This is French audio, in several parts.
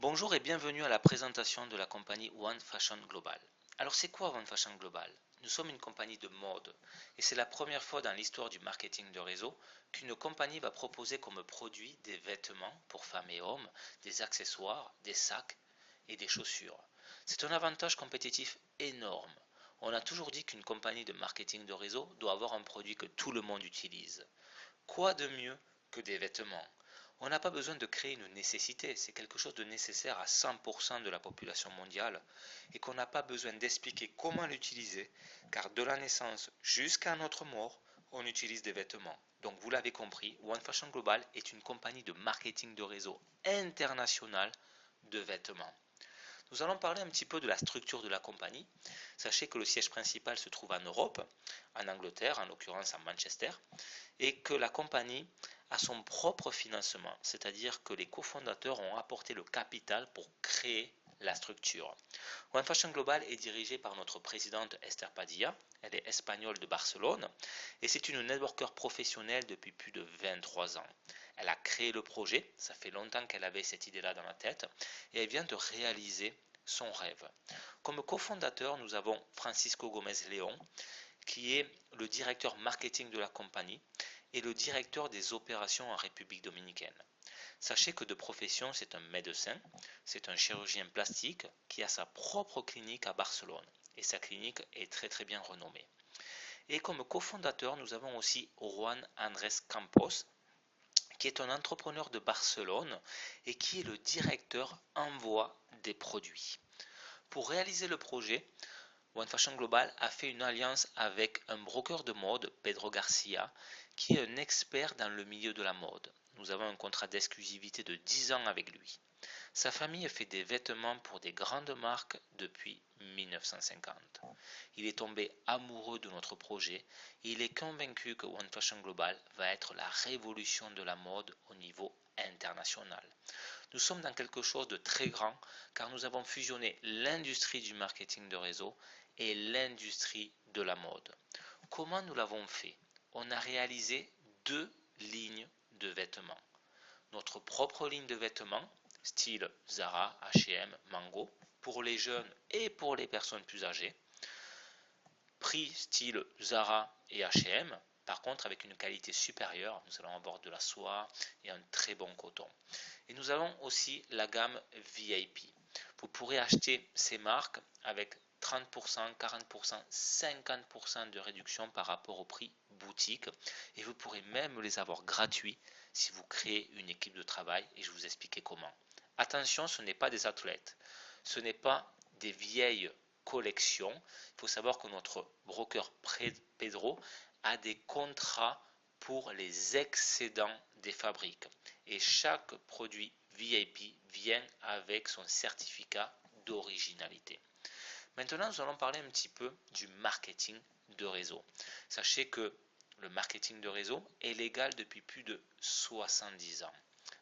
Bonjour et bienvenue à la présentation de la compagnie One Fashion Global. Alors c'est quoi One Fashion Global? Nous sommes une compagnie de mode et c'est la première fois dans l'histoire du marketing de réseau qu'une compagnie va proposer comme produit des vêtements pour femmes et hommes, des accessoires, des sacs et des chaussures. C'est un avantage compétitif énorme. On a toujours dit qu'une compagnie de marketing de réseau doit avoir un produit que tout le monde utilise. Quoi de mieux que des vêtements? On n'a pas besoin de créer une nécessité, c'est quelque chose de nécessaire à 100% de la population mondiale et qu'on n'a pas besoin d'expliquer comment l'utiliser, car de la naissance jusqu'à notre mort, on utilise des vêtements. Donc vous l'avez compris, One Fashion Global est une compagnie de marketing de réseau international de vêtements. Nous allons parler un petit peu de la structure de la compagnie. Sachez que le siège principal se trouve en Europe, en Angleterre, en l'occurrence à Manchester, et que la compagnie a son propre financement, c'est-à-dire que les cofondateurs ont apporté le capital pour créer la structure. One Fashion Global est dirigée par notre présidente Esther Padilla, elle est espagnole de Barcelone et c'est une networker professionnelle depuis plus de 23 ans. Elle a créé le projet, ça fait longtemps qu'elle avait cette idée-là dans la tête et elle vient de réaliser son rêve. Comme cofondateur, nous avons Francisco Gomez León, qui est le directeur marketing de la compagnie et le directeur des opérations en République dominicaine. Sachez que de profession, c'est un médecin, c'est un chirurgien plastique qui a sa propre clinique à Barcelone et sa clinique est très très bien renommée. Et comme cofondateur, nous avons aussi Juan Andrés Campos, qui est un entrepreneur de Barcelone et qui est le directeur envoi des produits. Pour réaliser le projet, One Fashion Global a fait une alliance avec un broker de mode, Pedro Garcia, qui est un expert dans le milieu de la mode. Nous avons un contrat d'exclusivité de 10 ans avec lui. Sa famille fait des vêtements pour des grandes marques depuis 1950. Il est tombé amoureux de notre projet et il est convaincu que One Fashion Global va être la révolution de la mode au niveau international. Nous sommes dans quelque chose de très grand car nous avons fusionné l'industrie du marketing de réseau et l'industrie de la mode. Comment nous l'avons fait? On a réalisé deux lignes de vêtements. Notre propre ligne de vêtements, style Zara, H&M, Mango, pour les jeunes et pour les personnes plus âgées. Prix style Zara et H&M, par contre avec une qualité supérieure, nous allons avoir de la soie et un très bon coton. Et nous avons aussi la gamme VIP. Vous pourrez acheter ces marques avec 30%, 40%, 50% de réduction par rapport au prix boutique et vous pourrez même les avoir gratuits si vous créez une équipe de travail et je vais vous expliquer comment. Attention, ce n'est pas des athlètes, ce n'est pas des vieilles collections. Il faut savoir que notre broker Pedro a des contrats pour les excédents des fabriques et chaque produit VIP vient avec son certificat d'originalité. Maintenant, nous allons parler un petit peu du marketing de réseau. Sachez que le marketing de réseau est légal depuis plus de 70 ans.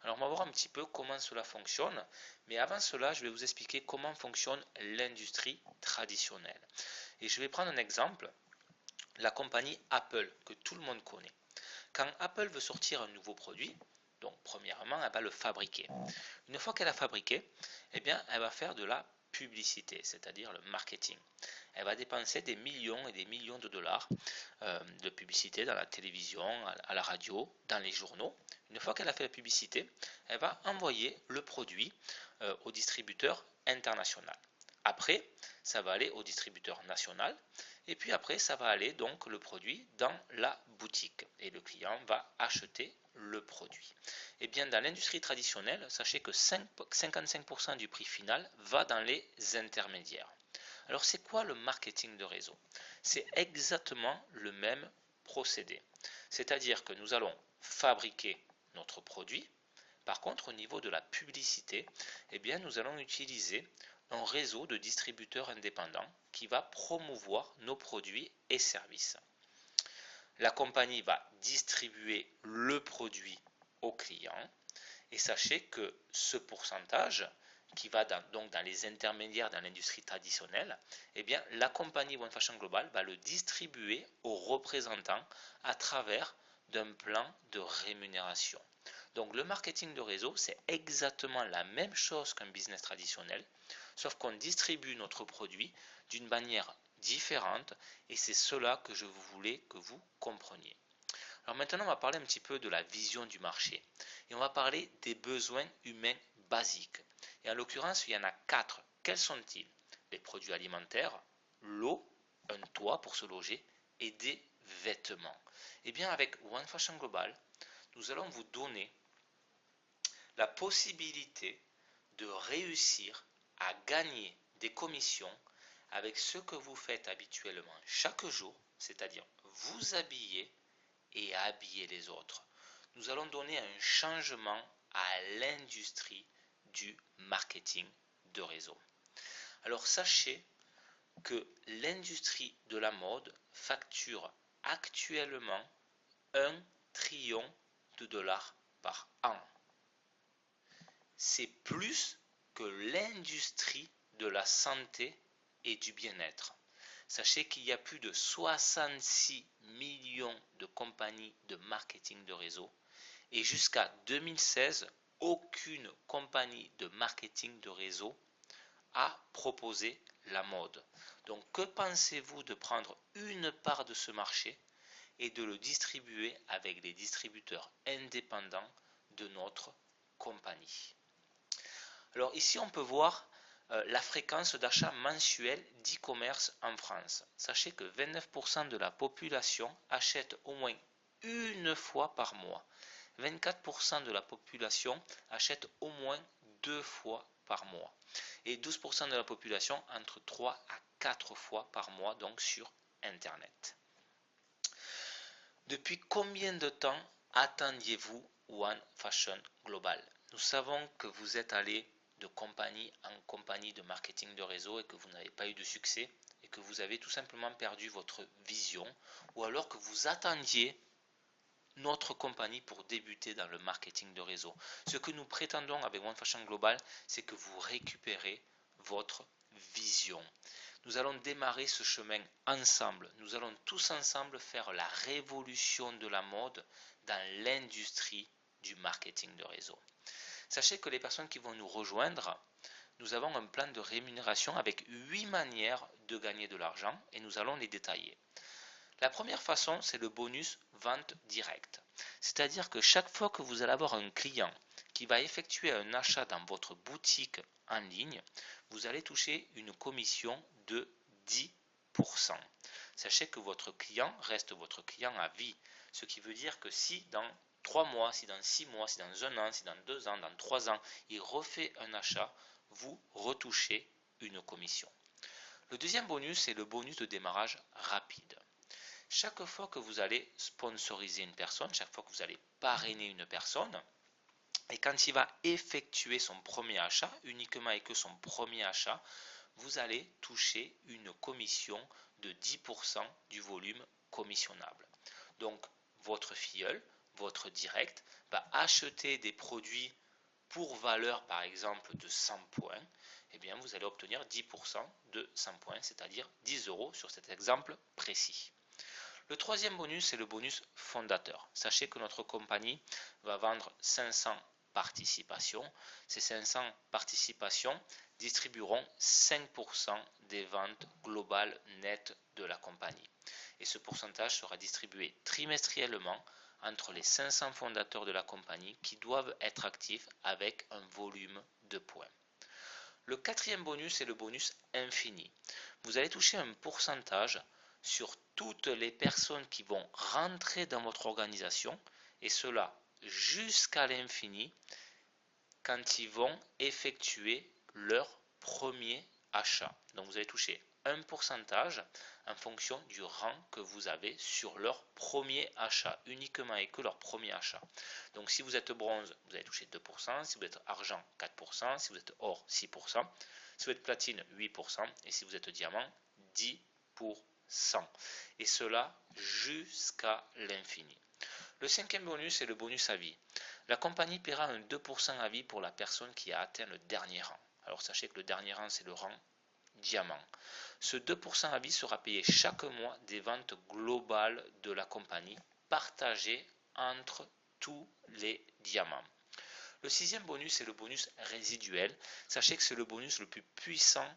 Alors, on va voir un petit peu comment cela fonctionne, mais avant cela, je vais vous expliquer comment fonctionne l'industrie traditionnelle. Et je vais prendre un exemple, la compagnie Apple, que tout le monde connaît. Quand Apple veut sortir un nouveau produit, donc premièrement, elle va le fabriquer. Une fois qu'elle a fabriqué, eh bien, elle va faire de la publicité, c'est-à-dire le marketing. Elle va dépenser des millions et des millions de dollars de publicité dans la télévision, à la radio, dans les journaux. Une fois qu'elle a fait la publicité, elle va envoyer le produit au distributeur international. Après, ça va aller au distributeur national et puis après, ça va aller donc le produit dans la boutique et le client va acheter le produit. Et bien dans l'industrie traditionnelle, sachez que 55% du prix final va dans les intermédiaires. Alors c'est quoi le marketing de réseau? C'est exactement le même procédé. C'est-à-dire que nous allons fabriquer notre produit. Par contre, au niveau de la publicité, eh bien, nous allons utiliser un réseau de distributeurs indépendants qui va promouvoir nos produits et services. La compagnie va distribuer le produit au client et sachez que ce pourcentage qui va donc dans les intermédiaires dans l'industrie traditionnelle, eh bien, la compagnie One Fashion Global va le distribuer aux représentants à travers d'un plan de rémunération. Donc le marketing de réseau, c'est exactement la même chose qu'un business traditionnel, sauf qu'on distribue notre produit d'une manière différente et c'est cela que je voulais que vous compreniez. Alors maintenant, on va parler un petit peu de la vision du marché et on va parler des besoins humains basiques. Et en l'occurrence, il y en a 4. Quels sont-ils? Les produits alimentaires, l'eau, un toit pour se loger et des vêtements. Et bien avec One Fashion Global, nous allons vous donner la possibilité de réussir à gagner des commissions avec ce que vous faites habituellement chaque jour, c'est-à-dire vous habiller et habiller les autres. Nous allons donner un changement à l'industrie du marketing de réseau. Alors sachez que l'industrie de la mode facture actuellement 1 trillion de dollars par an. C'est plus que l'industrie de la santé et du bien-être. Sachez qu'il y a plus de 66 millions de compagnies de marketing de réseau et jusqu'à 2016, aucune compagnie de marketing de réseau a proposé la mode. Donc que pensez-vous de prendre une part de ce marché et de le distribuer avec les distributeurs indépendants de notre compagnie? Alors ici on peut voir la fréquence d'achat mensuel d'e-commerce en France. Sachez que 29% de la population achète au moins une fois par mois. 24% de la population achète au moins 2 fois par mois. Et 12% de la population entre 3 à 4 fois par mois, donc sur Internet. Depuis combien de temps attendiez-vous One Fashion Global? Nous savons que vous êtes allé de compagnie en compagnie de marketing de réseau et que vous n'avez pas eu de succès et que vous avez tout simplement perdu votre vision ou alors que vous attendiez notre compagnie pour débuter dans le marketing de réseau. Ce que nous prétendons avec One Fashion Global, c'est que vous récupérez votre vision. Nous allons démarrer ce chemin ensemble. Nous allons tous ensemble faire la révolution de la mode dans l'industrie du marketing de réseau. Sachez que les personnes qui vont nous rejoindre, nous avons un plan de rémunération avec 8 manières de gagner de l'argent et nous allons les détailler. La première façon, c'est le bonus vente directe. C'est-à-dire que chaque fois que vous allez avoir un client qui va effectuer un achat dans votre boutique en ligne, vous allez toucher une commission de 10%. Sachez que votre client reste votre client à vie. Ce qui veut dire que si dans 3 mois, si dans 6 mois, si dans 1 an, si dans 2 ans, dans 3 ans, il refait un achat, vous retouchez une commission. Le deuxième bonus, c'est le bonus de démarrage rapide. Chaque fois que vous allez sponsoriser une personne, chaque fois que vous allez parrainer une personne, et quand il va effectuer son premier achat, uniquement et que son premier achat, vous allez toucher une commission de 10% du volume commissionnable. Donc, votre filleul, votre direct, va acheter des produits pour valeur, par exemple, de 100 points. Eh bien, vous allez obtenir 10% de 100 points, c'est-à-dire 10 € sur cet exemple précis. Le troisième bonus, c'est le bonus fondateur. Sachez que notre compagnie va vendre 500 participations. Ces 500 participations distribueront 5% des ventes globales nettes de la compagnie. Et ce pourcentage sera distribué trimestriellement entre les 500 fondateurs de la compagnie qui doivent être actifs avec un volume de points. Le quatrième bonus est le bonus infini. Vous allez toucher un pourcentage sur toutes les personnes qui vont rentrer dans votre organisation et cela jusqu'à l'infini quand ils vont effectuer leur premier achat. Donc vous allez toucher un pourcentage en fonction du rang que vous avez sur leur premier achat, uniquement et que leur premier achat. Donc si vous êtes bronze, vous allez toucher 2%, si vous êtes argent, 4%, si vous êtes or, 6%, si vous êtes platine, 8%, et si vous êtes diamant, 10%. Et cela jusqu'à l'infini. Le cinquième bonus est le bonus à vie. La compagnie paiera un 2% à vie pour la personne qui a atteint le dernier rang. Alors sachez que le dernier rang, c'est le rang diamant. Ce 2% à vie sera payé chaque mois des ventes globales de la compagnie, partagées entre tous les diamants. Le sixième bonus est le bonus résiduel. Sachez que c'est le bonus le plus puissant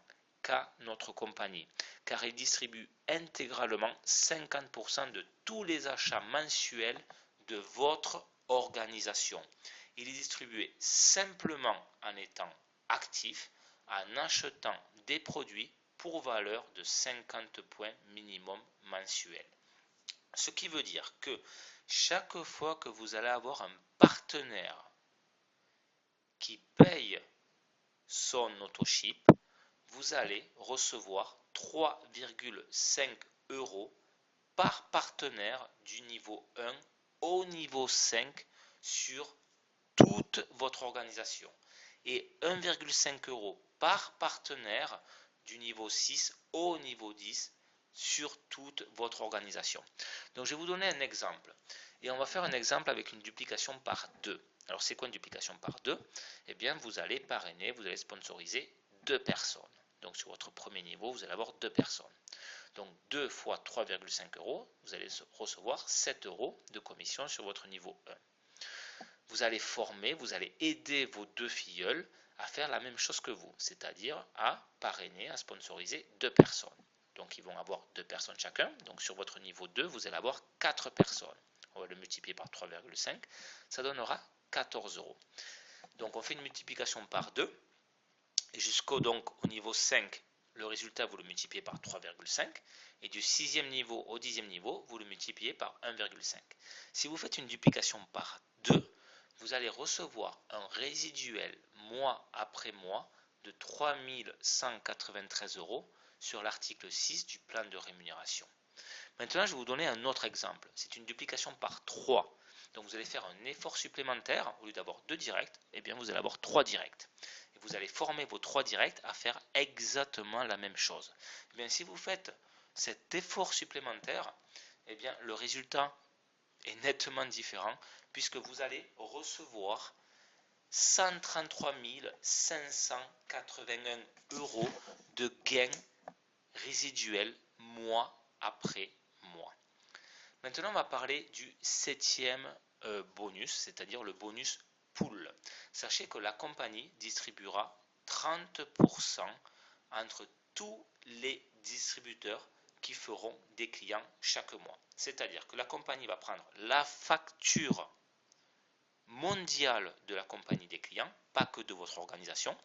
qu'a notre compagnie, car il distribue intégralement 50% de tous les achats mensuels de votre organisation. Il est distribué simplement en étant actif, en achetant des produits pour valeur de 50 points minimum mensuel. Ce qui veut dire que chaque fois que vous allez avoir un partenaire qui paye son autoship, vous allez recevoir 3,5 € par partenaire du niveau 1 au niveau 5 sur toute votre organisation et 1,5 € par partenaire du niveau 6 au niveau 10 sur toute votre organisation. Donc je vais vous donner un exemple et on va faire un exemple avec une duplication par 2. Alors c'est quoi une duplication par 2? Eh bien vous allez parrainer, vous allez sponsoriser 2 personnes. Donc sur votre premier niveau, vous allez avoir 2 personnes. Donc 2 fois 3,5 €, vous allez recevoir 7 € de commission sur votre niveau 1. Vous allez former, vous allez aider vos 2 filleuls à faire la même chose que vous, c'est-à-dire à parrainer, à sponsoriser 2 personnes. Donc ils vont avoir 2 personnes chacun. Donc sur votre niveau 2, vous allez avoir 4 personnes. On va le multiplier par 3,5, ça donnera 14 €. Donc on fait une multiplication par 2 et jusqu'au au niveau 5, le résultat vous le multipliez par 3,5 et du 6e niveau au 10e niveau, vous le multipliez par 1,5. Si vous faites une duplication par 2, vous allez recevoir un résiduel mois après mois de 3 193 € sur l'article 6 du plan de rémunération. Maintenant, je vais vous donner un autre exemple. C'est une duplication par 3. Donc vous allez faire un effort supplémentaire. Au lieu d'avoir 2 directs, eh bien vous allez avoir 3 directs. Et vous allez former vos 3 directs à faire exactement la même chose. Eh bien, si vous faites cet effort supplémentaire, eh bien, le résultat est nettement différent puisque vous allez recevoir 133 581 € de gains résiduels mois après mois. Maintenant, on va parler du 7e bonus, c'est-à-dire le bonus pool. Sachez que la compagnie distribuera 30% entre tous les distributeurs qui feront des clients chaque mois. C'est-à-dire que la compagnie va prendre la facture mondiale de la compagnie des clients, pas que de votre organisation,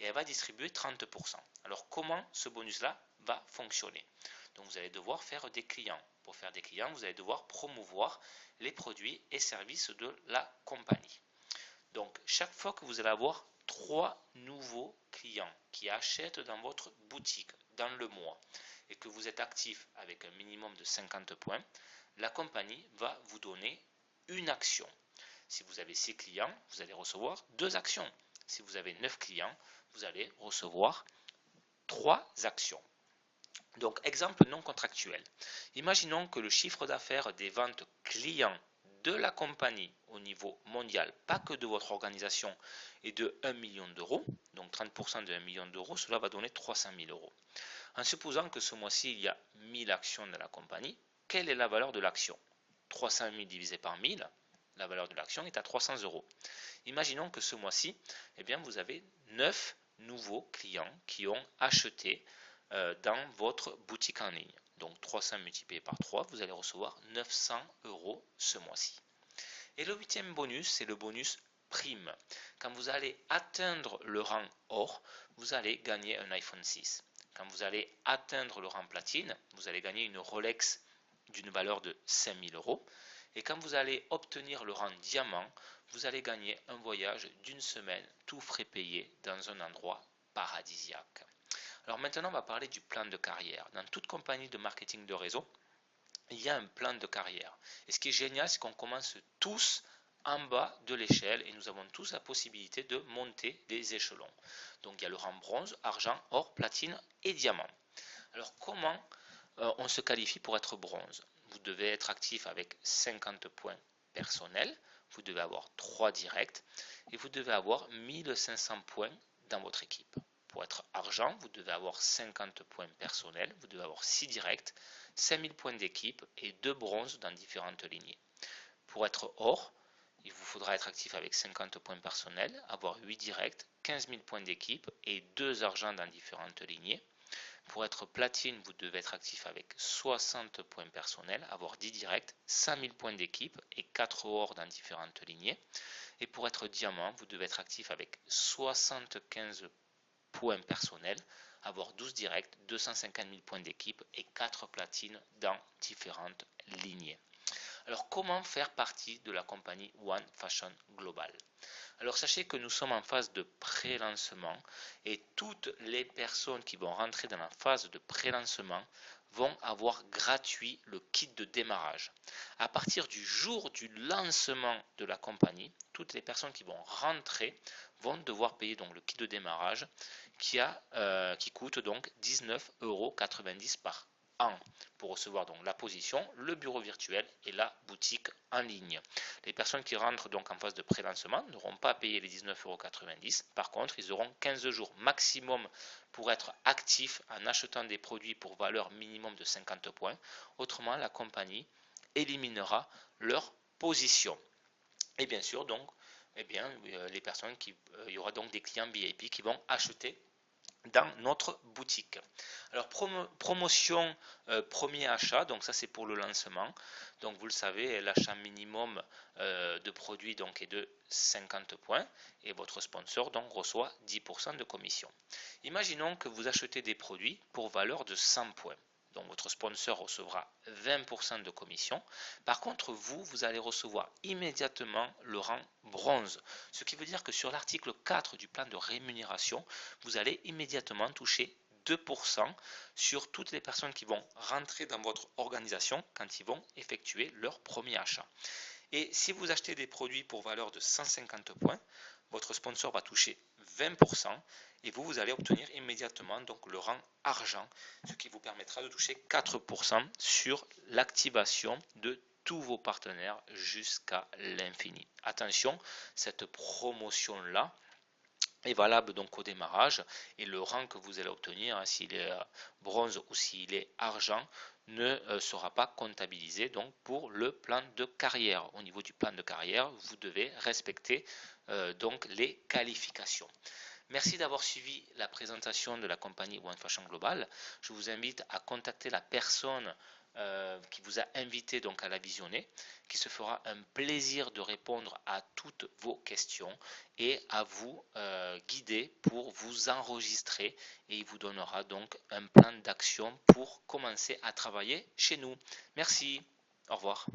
et elle va distribuer 30%. Alors comment ce bonus-là va fonctionner? Donc vous allez devoir faire des clients. Pour faire des clients, vous allez devoir promouvoir les produits et services de la compagnie. Donc chaque fois que vous allez avoir 3 nouveaux clients qui achètent dans votre boutique dans le mois et que vous êtes actif avec un minimum de 50 points, la compagnie va vous donner une action. Si vous avez 6 clients, vous allez recevoir 2 actions. Si vous avez 9 clients, vous allez recevoir 3 actions. Donc, exemple non contractuel. Imaginons que le chiffre d'affaires des ventes clients de la compagnie au niveau mondial, pas que de votre organisation, est de 1 million d'euros. Donc 30% de 1 million d'euros, cela va donner 300 000 €. En supposant que ce mois-ci, il y a 1000 actions dans la compagnie, quelle est la valeur de l'action? 300 000 divisé par 1000, la valeur de l'action est à 300 €. Imaginons que ce mois-ci, eh bien, vous avez 9 nouveaux clients qui ont acheté dans votre boutique en ligne. Donc 300 multiplié par 3, vous allez recevoir 900 € ce mois-ci. Et le 8e bonus, c'est le bonus prime. Quand vous allez atteindre le rang or, vous allez gagner un iPhone 6. Quand vous allez atteindre le rang platine, vous allez gagner une Rolex d'une valeur de 5000 €. Et quand vous allez obtenir le rang diamant, vous allez gagner un voyage d'une semaine, tout frais payé, dans un endroit paradisiaque. Alors maintenant, on va parler du plan de carrière. Dans toute compagnie de marketing de réseau, il y a un plan de carrière. Et ce qui est génial, c'est qu'on commence tous en bas de l'échelle et nous avons tous la possibilité de monter des échelons. Donc il y a le rang bronze, argent, or, platine et diamant. Alors comment on se qualifie pour être bronze? Vous devez être actif avec 50 points personnels, vous devez avoir 3 directs et vous devez avoir 1500 points dans votre équipe. Pour être argent, vous devez avoir 50 points personnels, vous devez avoir 6 directs, 5000 points d'équipe et 2 bronzes dans différentes lignées. Pour être or, il vous faudra être actif avec 50 points personnels, avoir 8 directs, 15 000 points d'équipe et 2 argents dans différentes lignées. Pour être platine, vous devez être actif avec 60 points personnels, avoir 10 directs, 100 000 points d'équipe et 4 ors dans différentes lignées. Et pour être diamant, vous devez être actif avec 75 points personnels, avoir 12 directs, 250 000 points d'équipe et 4 platines dans différentes lignées. Alors, comment faire partie de la compagnie One Fashion Global? Alors, sachez que nous sommes en phase de pré-lancement et toutes les personnes qui vont rentrer dans la phase de pré-lancement vont avoir gratuit le kit de démarrage. À partir du jour du lancement de la compagnie, toutes les personnes qui vont rentrer vont devoir payer donc le kit de démarrage qui coûte donc 19,90 € par an pour recevoir donc la position, le bureau virtuel et la boutique en ligne. Les personnes qui rentrent donc en phase de pré-lancement n'auront pas à payer les 19,90 €. Par contre, ils auront 15 jours maximum pour être actifs en achetant des produits pour valeur minimum de 50 points. Autrement, la compagnie éliminera leur position. Et bien sûr, donc, les personnes il y aura donc des clients VIP qui vont acheter dans notre boutique. Alors promotion premier achat, donc ça c'est pour le lancement. Donc vous le savez, l'achat minimum de produits donc est de 50 points et votre sponsor donc reçoit 10% de commission. Imaginons que vous achetez des produits pour valeur de 100 points. Donc votre sponsor recevra 20% de commission. Par contre, vous allez recevoir immédiatement le rang bronze. Ce qui veut dire que sur l'article 4 du plan de rémunération, vous allez immédiatement toucher 2% sur toutes les personnes qui vont rentrer dans votre organisation quand ils vont effectuer leur premier achat. Et si vous achetez des produits pour valeur de 150 points, votre sponsor va toucher 20% et vous allez obtenir immédiatement donc le rang argent, ce qui vous permettra de toucher 4% sur l'activation de tous vos partenaires jusqu'à l'infini. Attention, cette promotion-là est valable donc au démarrage et le rang que vous allez obtenir, s'il est bronze ou s'il est argent, ne sera pas comptabilisé donc pour le plan de carrière. Au niveau du plan de carrière, vous devez respecter donc les qualifications. Merci d'avoir suivi la présentation de la compagnie One Fashion Global. Je vous invite à contacter la personne qui vous a invité donc à la visionner, qui se fera un plaisir de répondre à toutes vos questions et à vous guider pour vous enregistrer et il vous donnera donc un plan d'action pour commencer à travailler chez nous. Merci, au revoir.